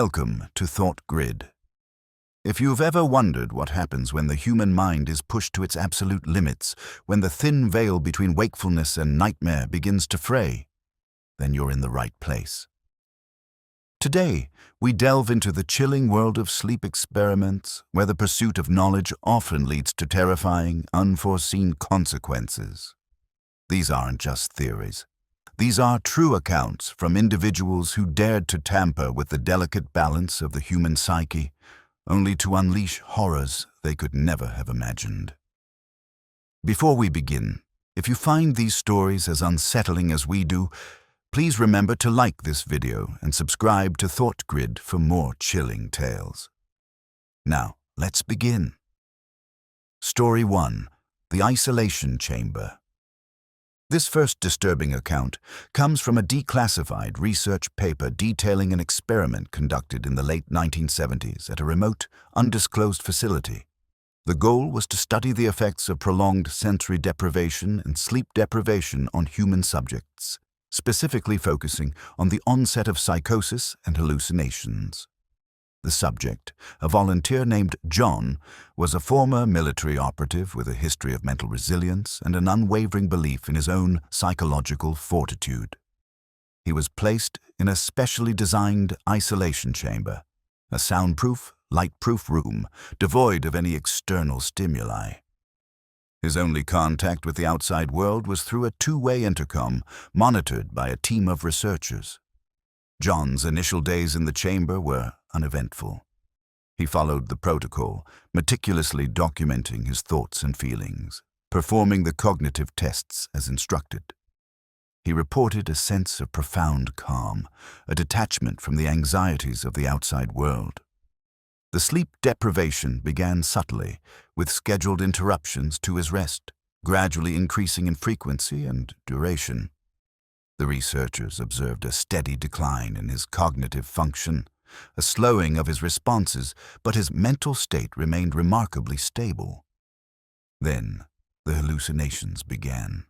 Welcome to Thought Grid. If you've ever wondered what happens when the human mind is pushed to its absolute limits, when the thin veil between wakefulness and nightmare begins to fray, then you're in the right place. Today, we delve into the chilling world of sleep experiments, where the pursuit of knowledge often leads to terrifying, unforeseen consequences. These aren't just theories. These are true accounts from individuals who dared to tamper with the delicate balance of the human psyche, only to unleash horrors they could never have imagined. Before we begin, if you find these stories as unsettling as we do, please remember to like this video and subscribe to Thought Grid for more chilling tales. Now, let's begin. Story 1. The Isolation Chamber. This first disturbing account comes from a declassified research paper detailing an experiment conducted in the late 1970s at a remote, undisclosed facility. The goal was to study the effects of prolonged sensory deprivation and sleep deprivation on human subjects, specifically focusing on the onset of psychosis and hallucinations. The subject, a volunteer named John, was a former military operative with a history of mental resilience and an unwavering belief in his own psychological fortitude. He was placed in a specially designed isolation chamber, a soundproof, light-proof room devoid of any external stimuli. His only contact with the outside world was through a two-way intercom monitored by a team of researchers. John's initial days in the chamber were uneventful. He followed the protocol, meticulously documenting his thoughts and feelings, performing the cognitive tests as instructed. He reported a sense of profound calm, a detachment from the anxieties of the outside world. The sleep deprivation began subtly, with scheduled interruptions to his rest, gradually increasing in frequency and duration. The researchers observed a steady decline in his cognitive function, a slowing of his responses, but his mental state remained remarkably stable. Then, the hallucinations began.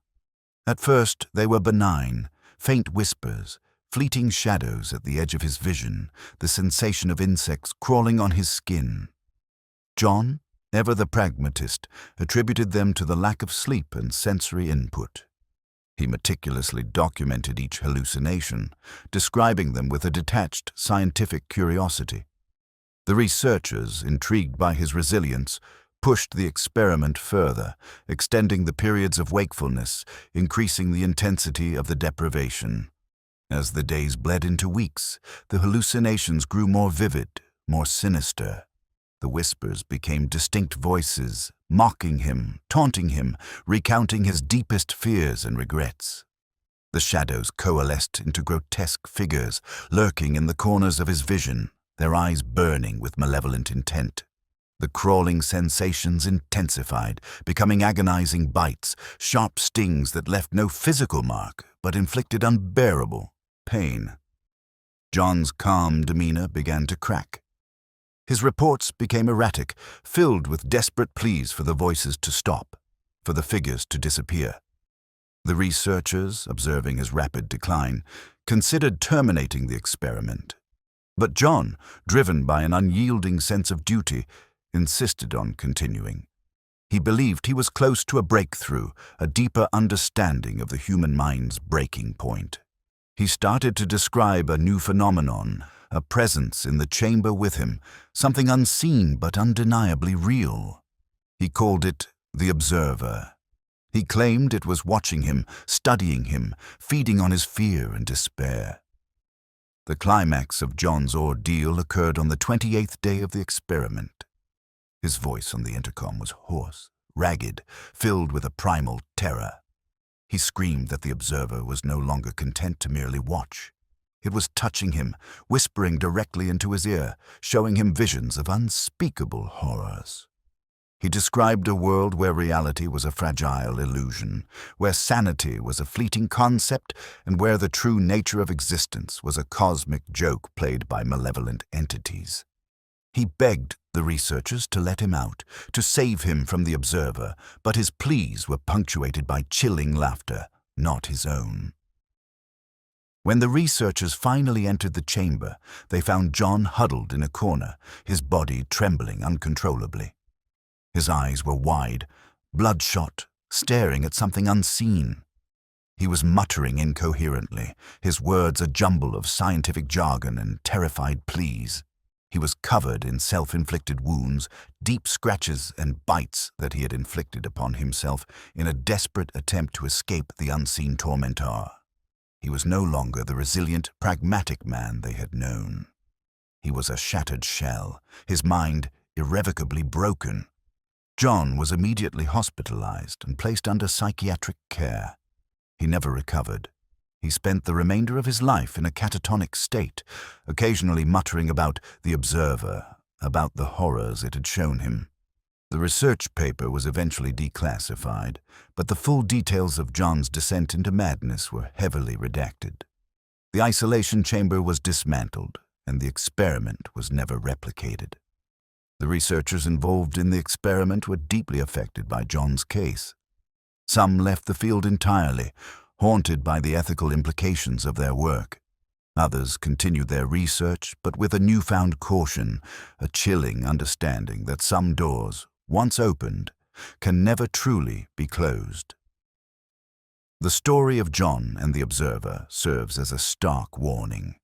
At first, they were benign, faint whispers, fleeting shadows at the edge of his vision, the sensation of insects crawling on his skin. John, ever the pragmatist, attributed them to the lack of sleep and sensory input. He meticulously documented each hallucination, describing them with a detached scientific curiosity. The researchers, intrigued by his resilience, pushed the experiment further, extending the periods of wakefulness, increasing the intensity of the deprivation. As the days bled into weeks, the hallucinations grew more vivid, more sinister. The whispers became distinct voices, mocking him, taunting him, recounting his deepest fears and regrets. The shadows coalesced into grotesque figures, lurking in the corners of his vision, their eyes burning with malevolent intent. The crawling sensations intensified, becoming agonizing bites, sharp stings that left no physical mark, but inflicted unbearable pain. John's calm demeanor began to crack. His reports became erratic, filled with desperate pleas for the voices to stop, for the figures to disappear. The researchers, observing his rapid decline, considered terminating the experiment. But John, driven by an unyielding sense of duty, insisted on continuing. He believed he was close to a breakthrough, a deeper understanding of the human mind's breaking point. He started to describe a new phenomenon, a presence in the chamber with him, something unseen but undeniably real. He called it the observer. He claimed it was watching him, studying him, feeding on his fear and despair. The climax of John's ordeal occurred on the 28th day of the experiment. His voice on the intercom was hoarse, ragged, filled with a primal terror. He screamed that the observer was no longer content to merely watch. It was touching him, whispering directly into his ear, showing him visions of unspeakable horrors. He described a world where reality was a fragile illusion, where sanity was a fleeting concept, and where the true nature of existence was a cosmic joke played by malevolent entities. He begged the researchers to let him out, to save him from the observer, but his pleas were punctuated by chilling laughter, not his own. When the researchers finally entered the chamber, they found John huddled in a corner, his body trembling uncontrollably. His eyes were wide, bloodshot, staring at something unseen. He was muttering incoherently, his words a jumble of scientific jargon and terrified pleas. He was covered in self-inflicted wounds, deep scratches and bites that he had inflicted upon himself in a desperate attempt to escape the unseen tormentor. He was no longer the resilient, pragmatic man they had known. He was a shattered shell, his mind irrevocably broken. John was immediately hospitalized and placed under psychiatric care. He never recovered. He spent the remainder of his life in a catatonic state, occasionally muttering about the observer, about the horrors it had shown him. The research paper was eventually declassified, but the full details of John's descent into madness were heavily redacted. The isolation chamber was dismantled, and the experiment was never replicated. The researchers involved in the experiment were deeply affected by John's case. Some left the field entirely, haunted by the ethical implications of their work. Others continued their research, but with a newfound caution, a chilling understanding that some doors, once opened, can never truly be closed. The story of John and the Observer serves as a stark warning.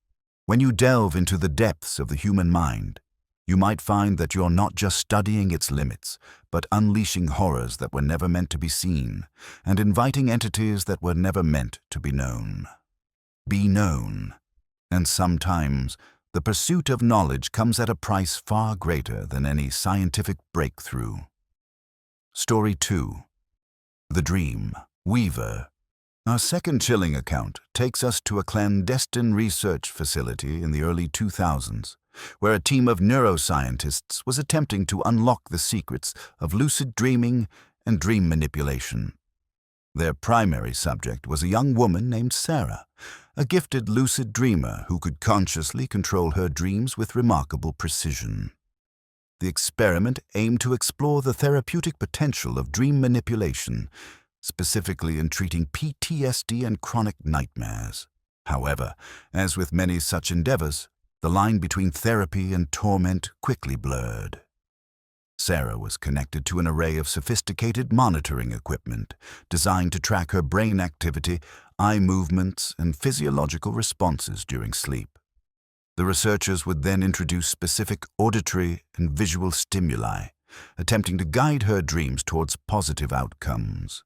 When you delve into the depths of the human mind, you might find that you're not just studying its limits, but unleashing horrors that were never meant to be seen, and inviting entities that were never meant to be known. Be known. And sometimes, the pursuit of knowledge comes at a price far greater than any scientific breakthrough. Story 2. The Dream Weaver. Our second chilling account takes us to a clandestine research facility in the early 2000s, where a team of neuroscientists was attempting to unlock the secrets of lucid dreaming and dream manipulation. Their primary subject was a young woman named Sarah, a gifted lucid dreamer who could consciously control her dreams with remarkable precision. The experiment aimed to explore the therapeutic potential of dream manipulation, specifically in treating PTSD and chronic nightmares. However, as with many such endeavors, the line between therapy and torment quickly blurred. Sarah was connected to an array of sophisticated monitoring equipment designed to track her brain activity, eye movements, and physiological responses during sleep. The researchers would then introduce specific auditory and visual stimuli, attempting to guide her dreams towards positive outcomes.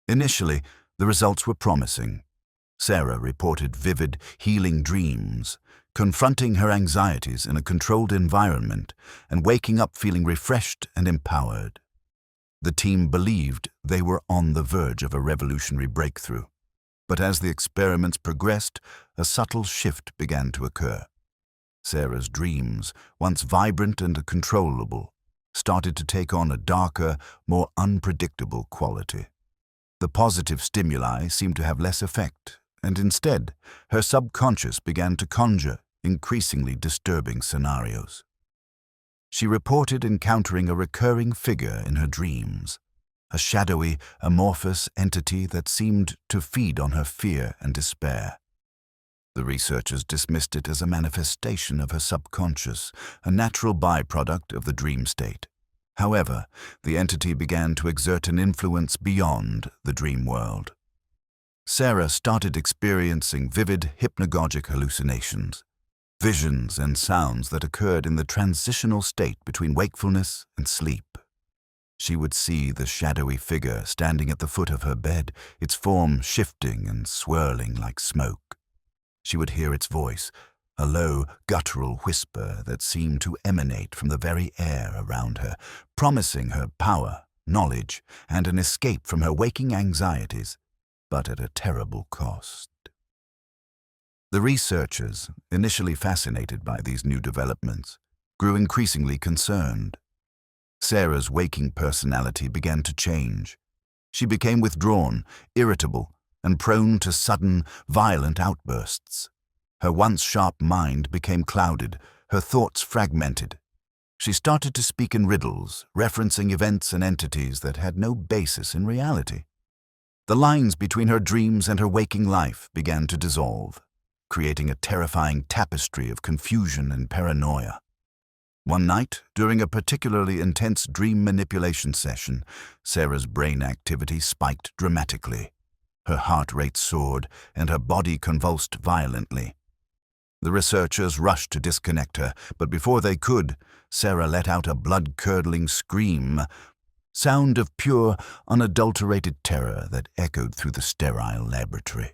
Initially, the results were promising. Sarah reported vivid, healing dreams, confronting her anxieties in a controlled environment and waking up feeling refreshed and empowered. The team believed they were on the verge of a revolutionary breakthrough. But as the experiments progressed, a subtle shift began to occur. Sarah's dreams, once vibrant and controllable, started to take on a darker, more unpredictable quality. The positive stimuli seemed to have less effect, and instead, her subconscious began to conjure increasingly disturbing scenarios. She reported encountering a recurring figure in her dreams, a shadowy, amorphous entity that seemed to feed on her fear and despair. The researchers dismissed it as a manifestation of her subconscious, a natural byproduct of the dream state. However, the entity began to exert an influence beyond the dream world. Sarah started experiencing vivid hypnagogic hallucinations, visions and sounds that occurred in the transitional state between wakefulness and sleep. She would see the shadowy figure standing at the foot of her bed, its form shifting and swirling like smoke. She would hear its voice, a low, guttural whisper that seemed to emanate from the very air around her, promising her power, knowledge, and an escape from her waking anxieties, but at a terrible cost. The researchers, initially fascinated by these new developments, grew increasingly concerned. Sarah's waking personality began to change. She became withdrawn, irritable, and prone to sudden, violent outbursts. Her once sharp mind became clouded, her thoughts fragmented. She started to speak in riddles, referencing events and entities that had no basis in reality. The lines between her dreams and her waking life began to dissolve. creating a terrifying tapestry of confusion and paranoia. One night, during a particularly intense dream manipulation session, Sarah's brain activity spiked dramatically. Her heart rate soared, and her body convulsed violently. The researchers rushed to disconnect her, but before they could, Sarah let out a blood-curdling scream, sound of pure, unadulterated terror that echoed through the sterile laboratory.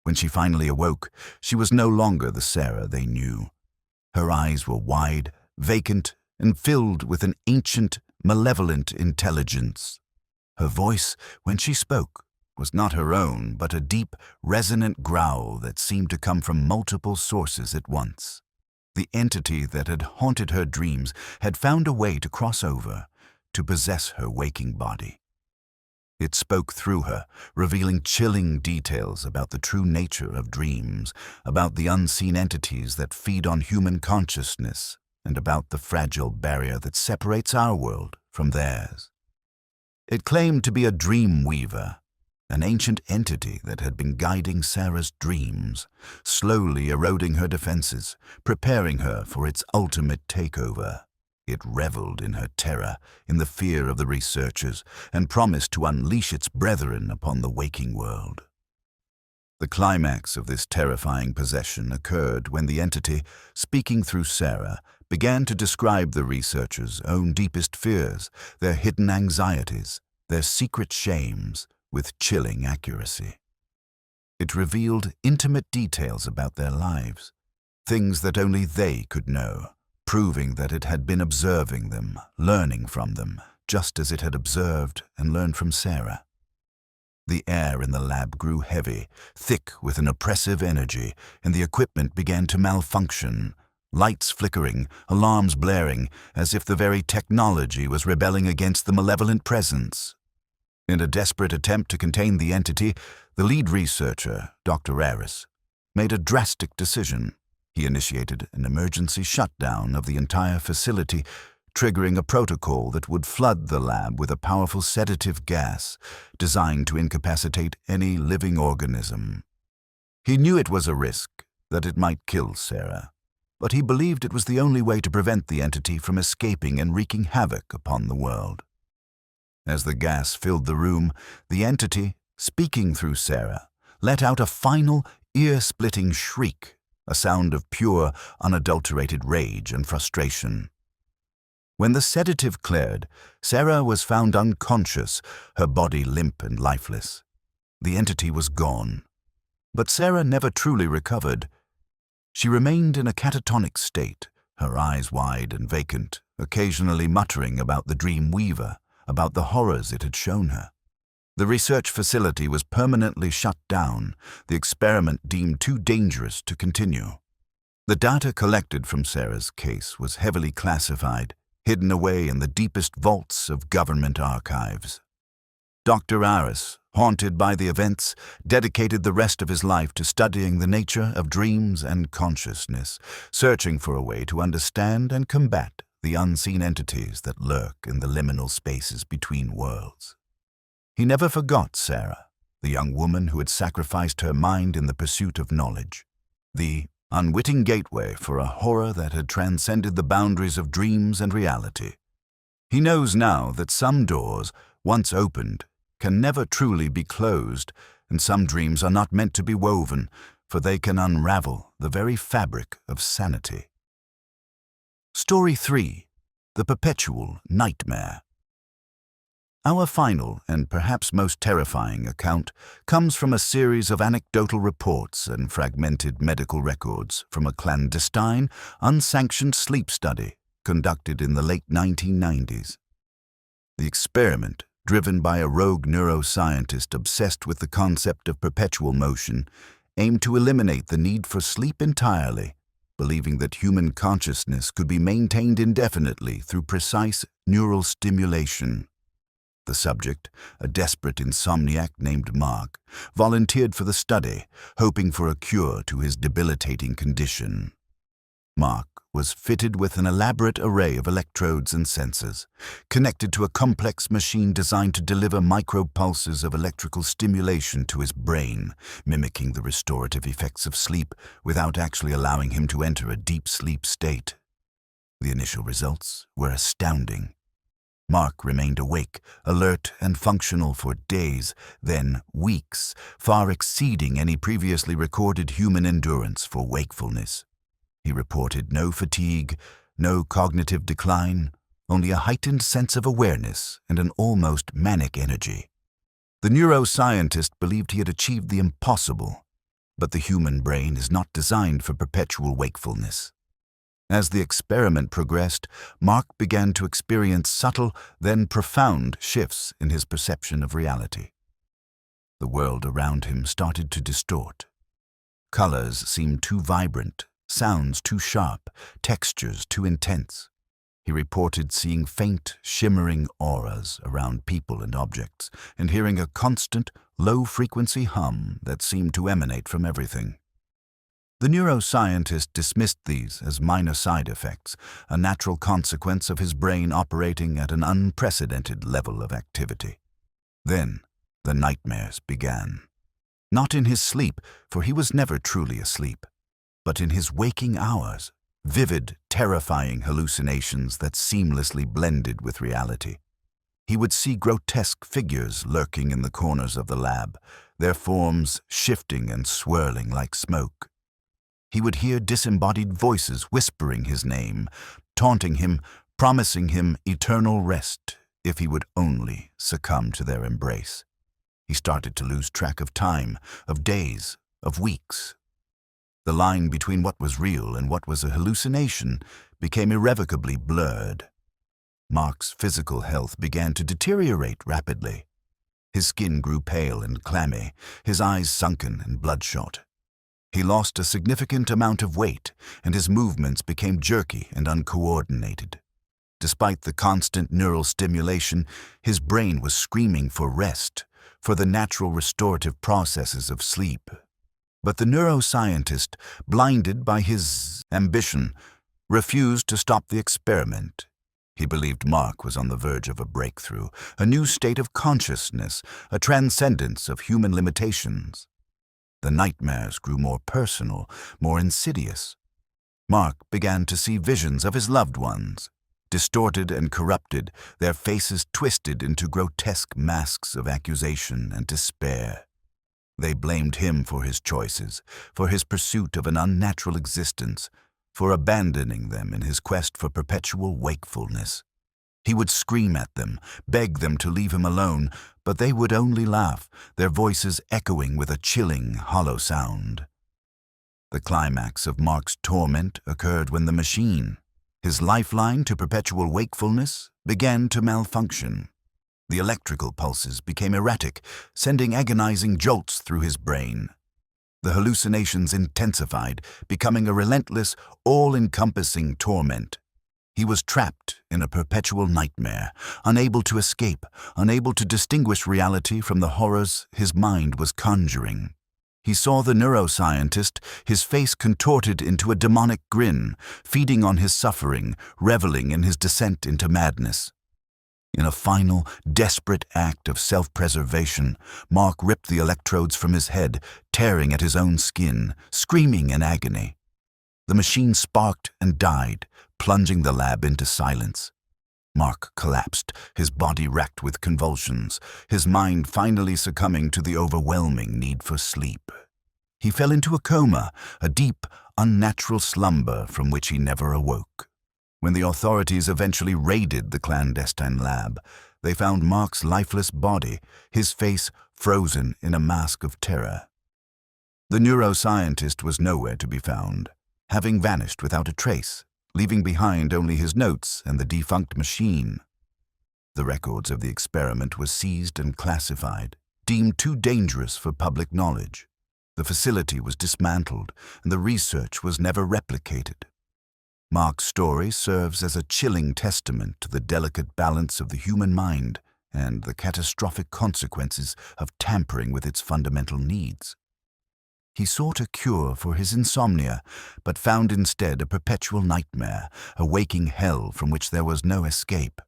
When she finally awoke, she was no longer the Sarah they knew. Her eyes were wide, vacant, and filled with an ancient, malevolent intelligence. Her voice, when she spoke, was not her own, but a deep, resonant growl that seemed to come from multiple sources at once. The entity that had haunted her dreams had found a way to cross over, to possess her waking body. It spoke through her, revealing chilling details about the true nature of dreams, about the unseen entities that feed on human consciousness, and about the fragile barrier that separates our world from theirs. It claimed to be a dream weaver, an ancient entity that had been guiding Sarah's dreams, slowly eroding her defenses, preparing her for its ultimate takeover. It reveled in her terror, in the fear of the researchers, and promised to unleash its brethren upon the waking world. The climax of this terrifying possession occurred when the entity, speaking through Sarah, began to describe the researchers' own deepest fears, their hidden anxieties, their secret shames, with chilling accuracy. It revealed intimate details about their lives, things that only they could know, proving that it had been observing them, learning from them, just as it had observed and learned from Sarah. The air in the lab grew heavy, thick with an oppressive energy, and the equipment began to malfunction, lights flickering, alarms blaring, as if the very technology was rebelling against the malevolent presence. In a desperate attempt to contain the entity, the lead researcher, Dr. Aris, made a drastic decision. He initiated an emergency shutdown of the entire facility, triggering a protocol that would flood the lab with a powerful sedative gas designed to incapacitate any living organism. He knew it was a risk, that it might kill Sarah, but he believed it was the only way to prevent the entity from escaping and wreaking havoc upon the world. As the gas filled the room, the entity, speaking through Sarah, let out a final, ear-splitting shriek, a sound of pure, unadulterated rage and frustration. When the sedative cleared, Sarah was found unconscious, her body limp and lifeless. The entity was gone. But Sarah never truly recovered. She remained in a catatonic state, her eyes wide and vacant, occasionally muttering about the dream weaver, about the horrors it had shown her. The research facility was permanently shut down, the experiment deemed too dangerous to continue. The data collected from Sarah's case was heavily classified, hidden away in the deepest vaults of government archives. Dr. Aris, haunted by the events, dedicated the rest of his life to studying the nature of dreams and consciousness, searching for a way to understand and combat the unseen entities that lurk in the liminal spaces between worlds. He never forgot Sarah, the young woman who had sacrificed her mind in the pursuit of knowledge, the unwitting gateway for a horror that had transcended the boundaries of dreams and reality. He knows now that some doors, once opened, can never truly be closed, and some dreams are not meant to be woven, for they can unravel the very fabric of sanity. Story 3. The Perpetual Nightmare. Our final and perhaps most terrifying account comes from a series of anecdotal reports and fragmented medical records from a clandestine, unsanctioned sleep study conducted in the late 1990s. The experiment, driven by a rogue neuroscientist obsessed with the concept of perpetual motion, aimed to eliminate the need for sleep entirely, believing that human consciousness could be maintained indefinitely through precise neural stimulation. The subject, a desperate insomniac named Mark, volunteered for the study, hoping for a cure to his debilitating condition. Mark was fitted with an elaborate array of electrodes and sensors, connected to a complex machine designed to deliver micropulses of electrical stimulation to his brain, mimicking the restorative effects of sleep without actually allowing him to enter a deep sleep state. The initial results were astounding. Mark remained awake, alert and functional for days, then weeks, far exceeding any previously recorded human endurance for wakefulness. He reported no fatigue, no cognitive decline, only a heightened sense of awareness and an almost manic energy. The neuroscientist believed he had achieved the impossible, but the human brain is not designed for perpetual wakefulness. As the experiment progressed, Mark began to experience subtle, then profound shifts in his perception of reality. The world around him started to distort. Colors seemed too vibrant, sounds too sharp, textures too intense. He reported seeing faint, shimmering auras around people and objects, and hearing a constant, low-frequency hum that seemed to emanate from everything. The neuroscientist dismissed these as minor side effects, a natural consequence of his brain operating at an unprecedented level of activity. Then, the nightmares began. Not in his sleep, for he was never truly asleep, but in his waking hours, vivid, terrifying hallucinations that seamlessly blended with reality. He would see grotesque figures lurking in the corners of the lab, their forms shifting and swirling like smoke. He would hear disembodied voices whispering his name, taunting him, promising him eternal rest if he would only succumb to their embrace. He started to lose track of time, of days, of weeks. The line between what was real and what was a hallucination became irrevocably blurred. Mark's physical health began to deteriorate rapidly. His skin grew pale and clammy, his eyes sunken and bloodshot. He lost a significant amount of weight, and his movements became jerky and uncoordinated. Despite the constant neural stimulation, his brain was screaming for rest, for the natural restorative processes of sleep. But the neuroscientist, blinded by his ambition, refused to stop the experiment. He believed Mark was on the verge of a breakthrough, a new state of consciousness, a transcendence of human limitations. The nightmares grew more personal, more insidious. Mark began to see visions of his loved ones, distorted and corrupted, their faces twisted into grotesque masks of accusation and despair. They blamed him for his choices, for his pursuit of an unnatural existence, for abandoning them in his quest for perpetual wakefulness. He would scream at them, beg them to leave him alone, but they would only laugh, their voices echoing with a chilling, hollow sound. The climax of Mark's torment occurred when the machine, his lifeline to perpetual wakefulness, began to malfunction. The electrical pulses became erratic, sending agonizing jolts through his brain. The hallucinations intensified, becoming a relentless, all-encompassing torment. He was trapped in a perpetual nightmare, unable to escape, unable to distinguish reality from the horrors his mind was conjuring. He saw the neuroscientist, his face contorted into a demonic grin, feeding on his suffering, reveling in his descent into madness. In a final, desperate act of self-preservation, Mark ripped the electrodes from his head, tearing at his own skin, screaming in agony. The machine sparked and died, plunging the lab into silence. Mark collapsed, his body racked with convulsions, his mind finally succumbing to the overwhelming need for sleep. He fell into a coma, a deep, unnatural slumber from which he never awoke. When the authorities eventually raided the clandestine lab, they found Mark's lifeless body, his face frozen in a mask of terror. The neuroscientist was nowhere to be found, having vanished without a trace, leaving behind only his notes and the defunct machine. The records of the experiment were seized and classified, deemed too dangerous for public knowledge. The facility was dismantled, and the research was never replicated. Mark's story serves as a chilling testament to the delicate balance of the human mind and the catastrophic consequences of tampering with its fundamental needs. He sought a cure for his insomnia, but found instead a perpetual nightmare, a waking hell from which there was no escape.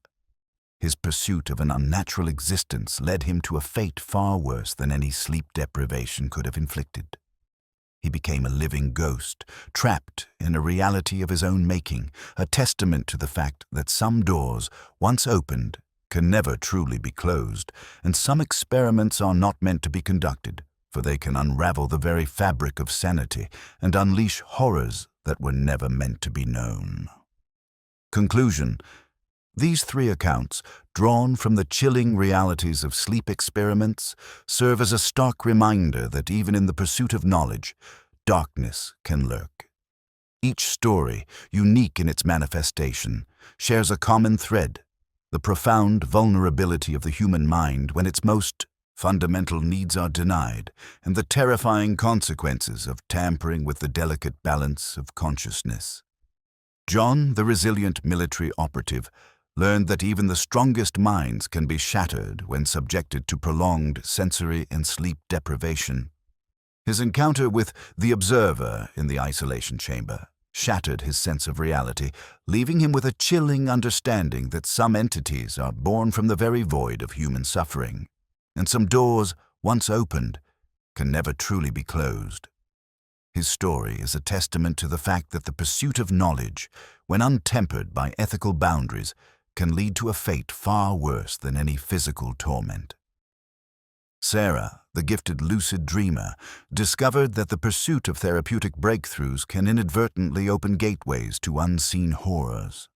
His pursuit of an unnatural existence led him to a fate far worse than any sleep deprivation could have inflicted. He became a living ghost, trapped in a reality of his own making, a testament to the fact that some doors, once opened, can never truly be closed, and some experiments are not meant to be conducted, for they can unravel the very fabric of sanity and unleash horrors that were never meant to be known. Conclusion: these three accounts, drawn from the chilling realities of sleep experiments, serve as a stark reminder that even in the pursuit of knowledge, darkness can lurk. Each story, unique in its manifestation, shares a common thread: the profound vulnerability of the human mind when its most fundamental needs are denied, and the terrifying consequences of tampering with the delicate balance of consciousness. John, the resilient military operative, learned that even the strongest minds can be shattered when subjected to prolonged sensory and sleep deprivation. His encounter with the observer in the isolation chamber shattered his sense of reality, leaving him with a chilling understanding that some entities are born from the very void of human suffering, and some doors, once opened, can never truly be closed. His story is a testament to the fact that the pursuit of knowledge, when untempered by ethical boundaries, can lead to a fate far worse than any physical torment. Sarah, the gifted lucid dreamer, discovered that the pursuit of therapeutic breakthroughs can inadvertently open gateways to unseen horrors.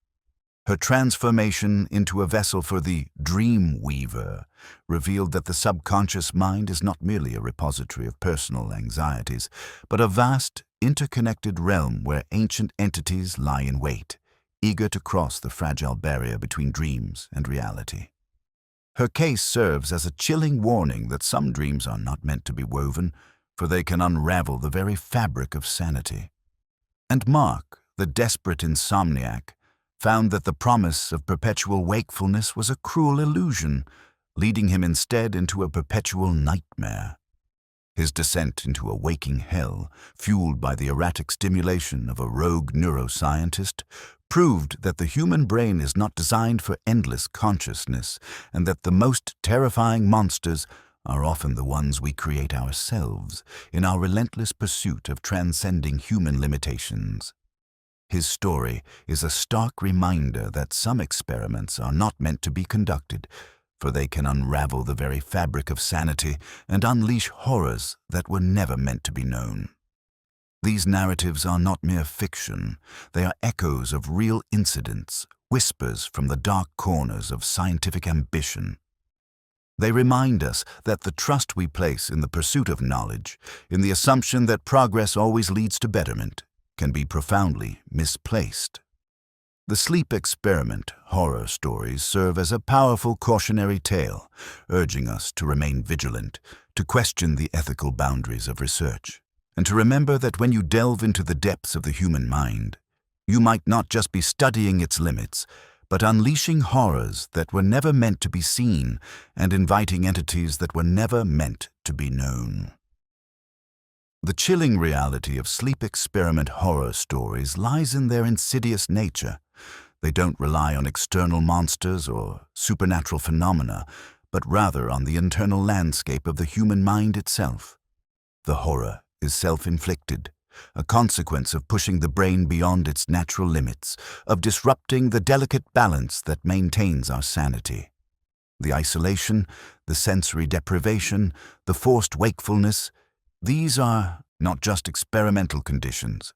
Her transformation into a vessel for the dream weaver revealed that the subconscious mind is not merely a repository of personal anxieties, but a vast, interconnected realm where ancient entities lie in wait, eager to cross the fragile barrier between dreams and reality. Her case serves as a chilling warning that some dreams are not meant to be woven, for they can unravel the very fabric of sanity. And Mark, the desperate insomniac, found that the promise of perpetual wakefulness was a cruel illusion, leading him instead into a perpetual nightmare. His descent into a waking hell, fueled by the erratic stimulation of a rogue neuroscientist, proved that the human brain is not designed for endless consciousness, and that the most terrifying monsters are often the ones we create ourselves in our relentless pursuit of transcending human limitations. His story is a stark reminder that some experiments are not meant to be conducted, for they can unravel the very fabric of sanity and unleash horrors that were never meant to be known. These narratives are not mere fiction. They are echoes of real incidents, whispers from the dark corners of scientific ambition. They remind us that the trust we place in the pursuit of knowledge, in the assumption that progress always leads to betterment, can be profoundly misplaced. The sleep experiment horror stories serve as a powerful cautionary tale, urging us to remain vigilant, to question the ethical boundaries of research, and to remember that when you delve into the depths of the human mind, you might not just be studying its limits, but unleashing horrors that were never meant to be seen and inviting entities that were never meant to be known. The chilling reality of sleep experiment horror stories lies in their insidious nature. They don't rely on external monsters or supernatural phenomena, but rather on the internal landscape of the human mind itself. The horror is self-inflicted, a consequence of pushing the brain beyond its natural limits, of disrupting the delicate balance that maintains our sanity. The isolation, the sensory deprivation, the forced wakefulness, these are not just experimental conditions.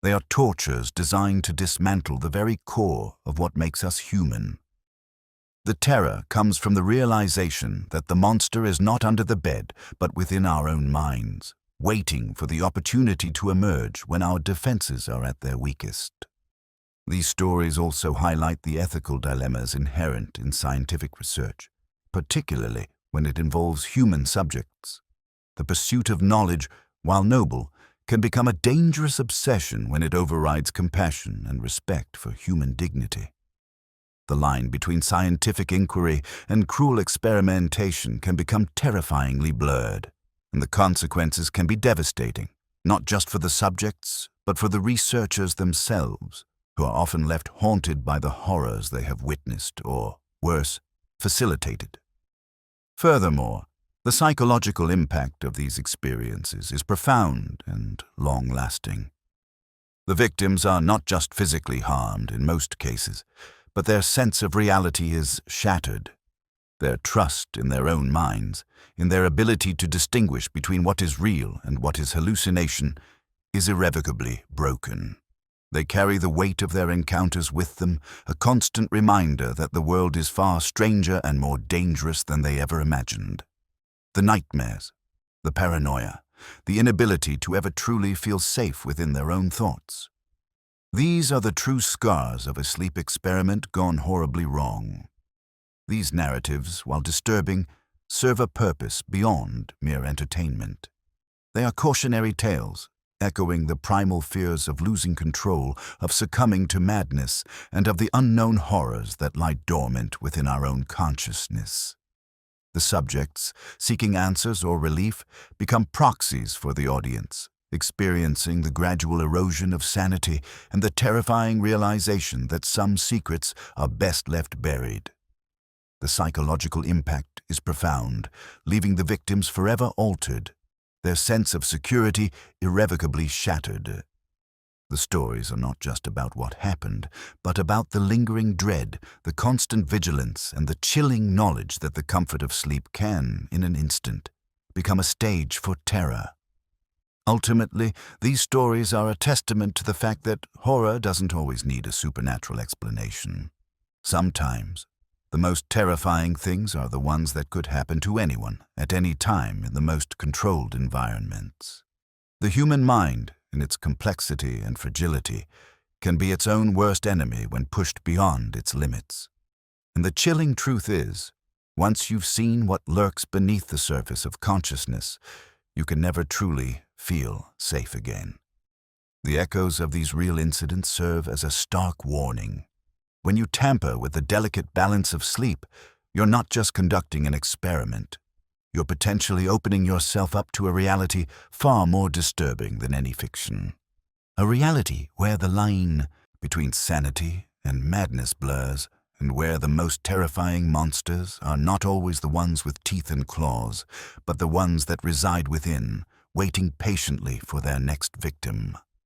They are tortures designed to dismantle the very core of what makes us human. The terror comes from the realization that the monster is not under the bed, but within our own minds, waiting for the opportunity to emerge when our defenses are at their weakest. These stories also highlight the ethical dilemmas inherent in scientific research, particularly when it involves human subjects. The pursuit of knowledge, while noble, can become a dangerous obsession when it overrides compassion and respect for human dignity. The line between scientific inquiry and cruel experimentation can become terrifyingly blurred, and the consequences can be devastating, not just for the subjects, but for the researchers themselves, who are often left haunted by the horrors they have witnessed or, worse, facilitated. Furthermore, the psychological impact of these experiences is profound and long-lasting. The victims are not just physically harmed in most cases, but their sense of reality is shattered. Their trust in their own minds, in their ability to distinguish between what is real and what is hallucination, is irrevocably broken. They carry the weight of their encounters with them, a constant reminder that the world is far stranger and more dangerous than they ever imagined. The nightmares, the paranoia, the inability to ever truly feel safe within their own thoughts. These are the true scars of a sleep experiment gone horribly wrong. These narratives, while disturbing, serve a purpose beyond mere entertainment. They are cautionary tales, echoing the primal fears of losing control, of succumbing to madness, and of the unknown horrors that lie dormant within our own consciousness. The subjects, seeking answers or relief, become proxies for the audience, experiencing the gradual erosion of sanity and the terrifying realization that some secrets are best left buried. The psychological impact is profound, leaving the victims forever altered, their sense of security irrevocably shattered. The stories are not just about what happened, but about the lingering dread, the constant vigilance, and the chilling knowledge that the comfort of sleep can, in an instant, become a stage for terror. Ultimately, these stories are a testament to the fact that horror doesn't always need a supernatural explanation. Sometimes, the most terrifying things are the ones that could happen to anyone, at any time, in the most controlled environments. The human mind, in its complexity and fragility, can be its own worst enemy when pushed beyond its limits. And the chilling truth is, once you've seen what lurks beneath the surface of consciousness, you can never truly feel safe again. The echoes of these real incidents serve as a stark warning. When you tamper with the delicate balance of sleep, you're not just conducting an experiment. You're potentially opening yourself up to a reality far more disturbing than any fiction. A reality where the line between sanity and madness blurs, and where the most terrifying monsters are not always the ones with teeth and claws, but the ones that reside within, waiting patiently for their next victim.